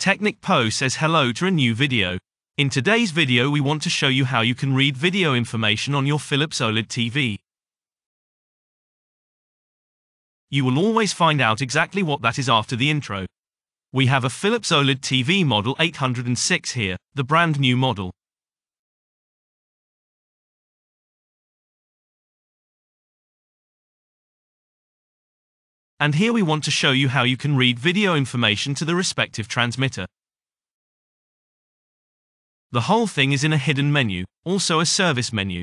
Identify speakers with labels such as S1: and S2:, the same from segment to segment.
S1: Technic Po says hello to a new video. In today's video we want to show you how you can read video information on your Philips OLED TV. You will always find out exactly what that is after the intro. We have a Philips OLED TV model 806 here, the brand new model. And here we want to show you how you can read video information to the respective transmitter. The whole thing is in a hidden menu, also a service menu.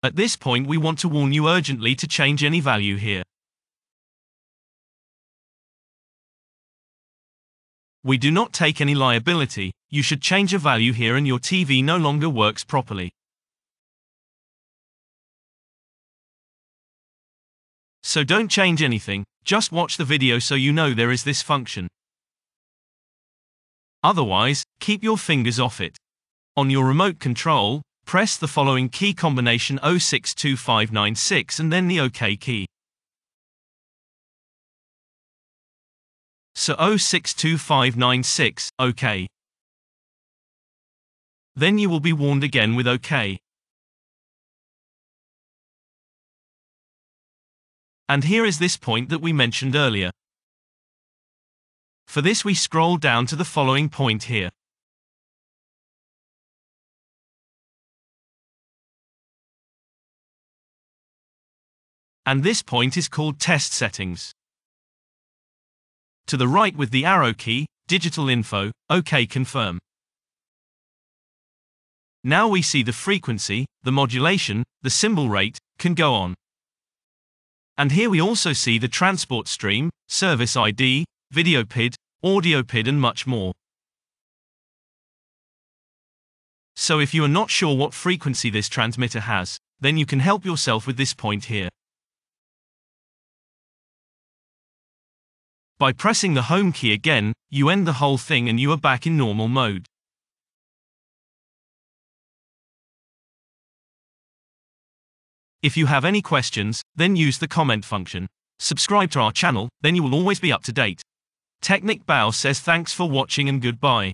S1: At this point we want to warn you urgently to change any value here. We do not take any liability. You should change a value here and your TV no longer works properly. So don't change anything, just watch the video so you know there is this function. Otherwise, keep your fingers off it. On your remote control, press the following key combination 062596 and then the OK key. So 062596, OK. Then you will be warned again with OK. And here is this point that we mentioned earlier. For this we scroll down to the following point here. And this point is called Test Settings. To the right with the arrow key, Digital Info, OK Confirm. Now we see the frequency, the modulation, the symbol rate, can go on. And here we also see the transport stream, service ID, video PID, audio PID and much more. So if you are not sure what frequency this transmitter has, then you can help yourself with this point here. By pressing the home key again, you end the whole thing and you are back in normal mode. If you have any questions, then use the comment function. Subscribe to our channel, then you will always be up to date. Technic Bao says thanks for watching and goodbye.